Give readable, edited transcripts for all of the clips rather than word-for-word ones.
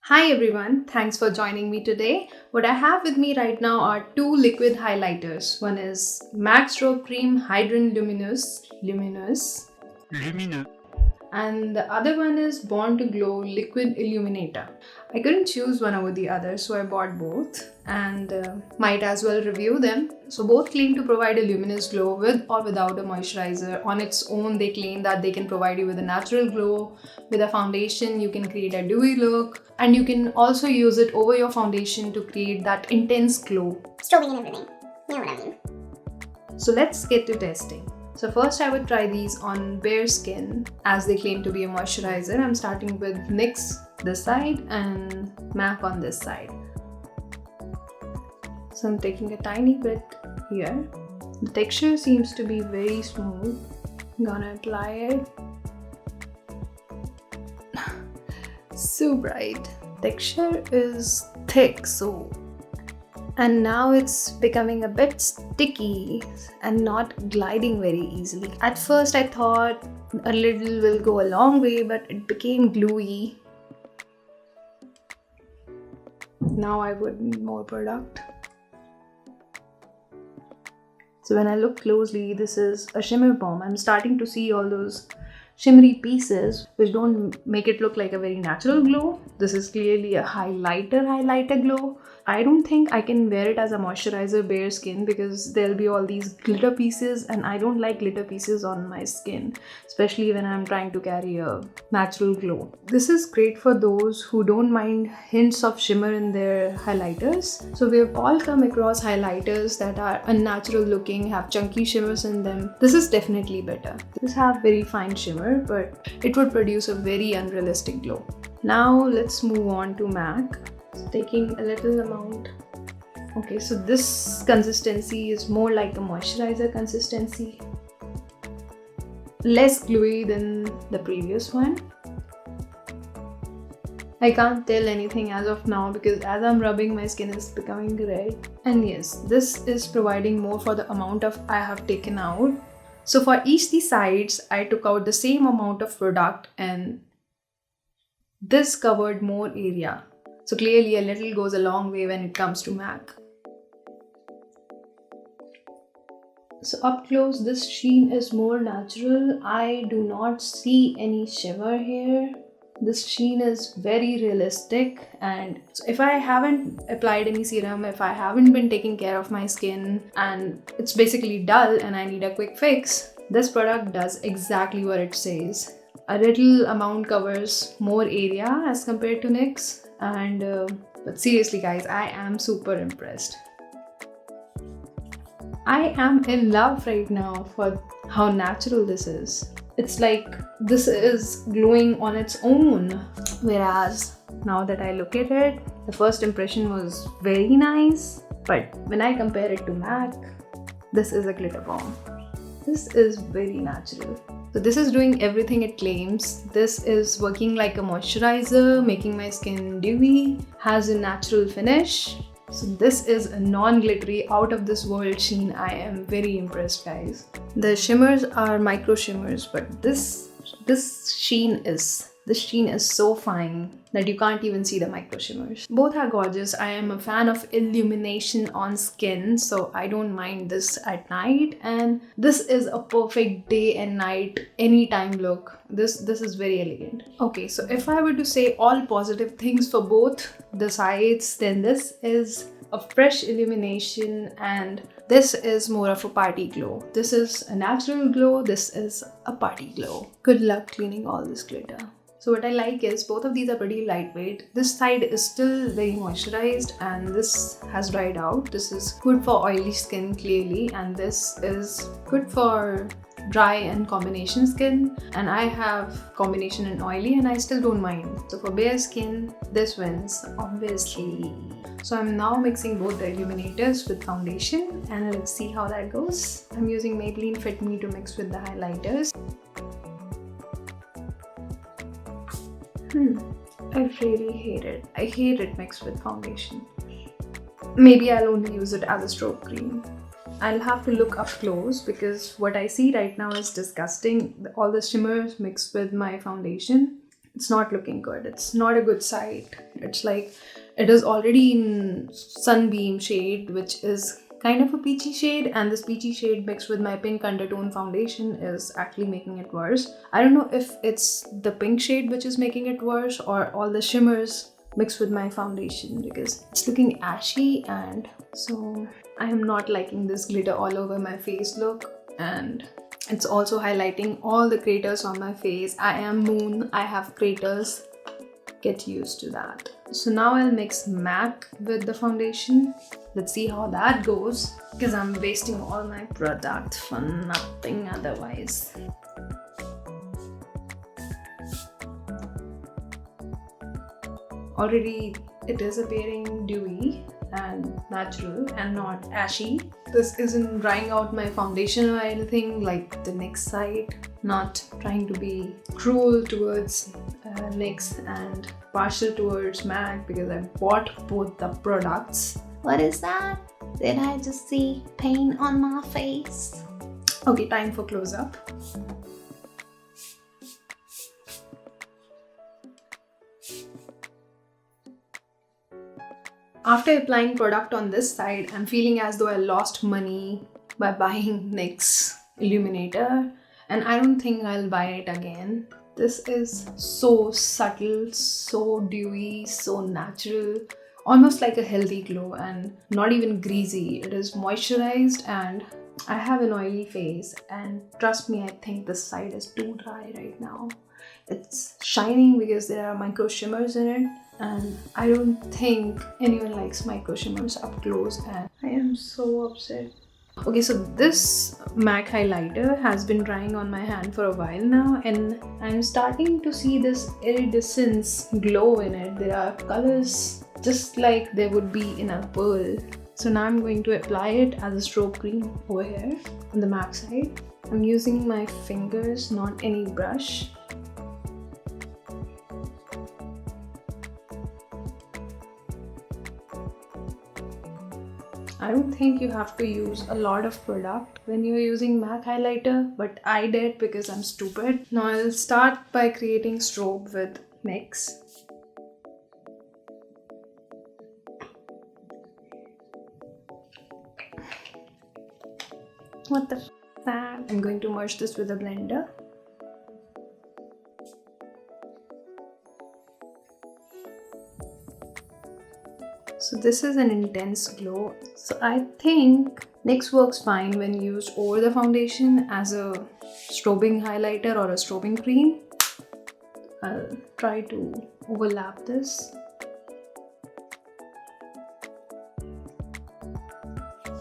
Hi everyone, thanks for joining me today. What I have with me right now are two liquid highlighters. One is MAC Strobe Cream Hydratant Lumineux. and the other one is Born to Glow Liquid Illuminator. I couldn't choose one over the other, so I bought both and might as well review them. So both claim to provide a luminous glow with or without a moisturizer. On its own, they claim that they can provide you with a natural glow. With a foundation, you can create a dewy look, and you can also use it over your foundation to create that intense glow. Strobing and everything. You know what I mean. So let's get to testing. So first I would try these on bare skin as they claim to be a moisturizer. I'm starting with NYX this side and MAC on this side. So I'm taking a tiny bit here. The texture seems to be very smooth. I'm gonna apply it. So bright. Texture is thick, and now it's becoming a bit sticky and not gliding very easily. At first I thought a little will go a long way, but it became gluey. Now I would need more product. So when I look closely, this is a shimmer bomb. I'm starting to see all those shimmery pieces which don't make it look like a very natural glow. This is clearly a highlighter glow. I don't think I can wear it as a moisturizer bare skin because there'll be all these glitter pieces, and I don't like glitter pieces on my skin, especially when I'm trying to carry a natural glow. This is great for those who don't mind hints of shimmer in their highlighters. So we've all come across highlighters that are unnatural looking, have chunky shimmers in them. This is definitely better. This have very fine shimmer, but it would produce a very unrealistic glow. Now let's move on to MAC. So taking a little amount. Okay, so this consistency is more like a moisturizer consistency. Less gluey than the previous one. I can't tell anything as of now because as I'm rubbing, my skin is becoming red. And yes, this is providing more for the amount of I have taken out. So for each the sides, I took out the same amount of product and this covered more area. So clearly a little goes a long way when it comes to MAC. So up close, this sheen is more natural. I do not see any shimmer here. This sheen is very realistic, and so if I haven't applied any serum, if I haven't been taking care of my skin and it's basically dull and I need a quick fix, this product does exactly what it says. A little amount covers more area as compared to NYX, but seriously guys, I am super impressed. I am in love right now for how natural this is. It's like this is glowing on its own. Whereas now that I look at it, the first impression was very nice, but when I compare it to MAC, this is a glitter bomb. This is very natural. So this is doing everything it claims. This is working like a moisturizer, making my skin dewy, has a natural finish. So this is a non-glittery, out of this world sheen. I am very impressed, guys. The shimmers are micro shimmers, but this sheen is so fine that you can't even see the micro shimmers. Both are gorgeous. I am a fan of illumination on skin, so I don't mind this at night, and this is a perfect day and night anytime look. This is very elegant. Okay, so if I were to say all positive things for both the sides, then this is a fresh illumination and this is more of a party glow. This is a natural glow, this is a party glow. Good luck cleaning all this glitter. So what I like is both of these are pretty lightweight. This side is still very moisturized and this has dried out. This is good for oily skin clearly, and this is good for dry and combination skin, and I have combination and oily and I still don't mind. So for bare skin, this wins obviously. So I'm now mixing both the illuminators with foundation and let's see how that goes. I'm using Maybelline Fit Me to mix with the highlighters. I really hate it. I hate it mixed with foundation. Maybe I'll only use it as a strobe cream. I'll have to look up close because what I see right now is disgusting. All the shimmers mixed with my foundation. It's not looking good. It's not a good sight. It's like it is already in sunbeam shade, which is kind of a peachy shade, and this peachy shade mixed with my pink undertone foundation is actually making it worse. I don't know if it's the pink shade which is making it worse or all the shimmers mixed with my foundation, because it's looking ashy, and so I am not liking this glitter all over my face look, and it's also highlighting all the craters on my face. I am moon, I have craters. Get used to that. So now I'll mix MAC with the foundation. Let's see how that goes, because I'm wasting all my product for nothing otherwise. Already it is appearing dewy and natural and not ashy. This isn't drying out my foundation or anything like the NYX side. Not trying to be cruel towards NYX and partial towards MAC, because I bought both the products. What is that? Did I just see paint on my face? Okay, time for close-up. After applying product on this side, I'm feeling as though I lost money by buying NYX illuminator, and I don't think I'll buy it again. This is so subtle, so dewy, so natural, almost like a healthy glow, and not even greasy. It is moisturized, and I have an oily face, and trust me, I think this side is too dry right now. It's shining because there are micro shimmers in it, and I don't think anyone likes micro shimmers up close, and I am so upset. Okay, so this MAC highlighter has been drying on my hand for a while now, and I'm starting to see this iridescence glow in it. There are colors just like there would be in a pearl. So now I'm going to apply it as a strobe cream over here on the MAC side. I'm using my fingers, not any brush. I don't think you have to use a lot of product when you're using MAC highlighter, but I did because I'm stupid. Now I'll start by creating strobe with NYX. What the f*** that? I'm going to merge this with a blender. So this is an intense glow. So I think NYX works fine when used over the foundation as a strobing highlighter or a strobing cream. I'll try to overlap this.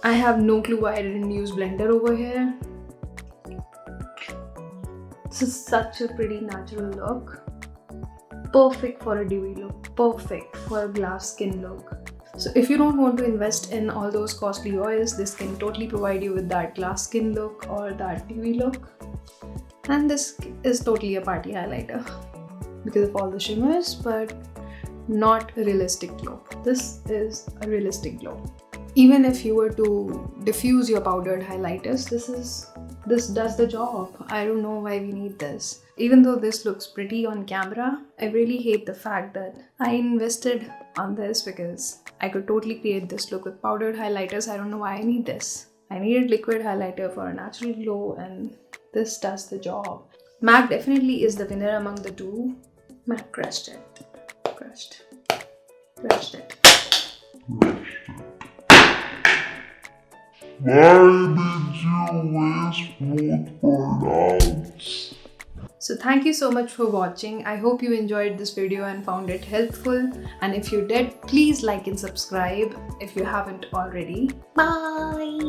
I have no clue why I didn't use blender over here. This is such a pretty natural look. Perfect for a dewy look. Perfect for a glass skin look. So if you don't want to invest in all those costly oils, this can totally provide you with that glass skin look or that dewy look. And this is totally a party highlighter because of all the shimmers, but not a realistic glow. This is a realistic glow. Even if you were to diffuse your powdered highlighters, this does the job. I don't know why we need this. Even though this looks pretty on camera, I really hate the fact that I invested on this because I could totally create this look with powdered highlighters. I don't know why I need this. I needed liquid highlighter for a natural glow, and this does the job. MAC definitely is the winner among the two. MAC crushed it. Crushed it. Why did you waste both products? So thank you so much for watching. I hope you enjoyed this video and found it helpful. And if you did, please like and subscribe if you haven't already. Bye!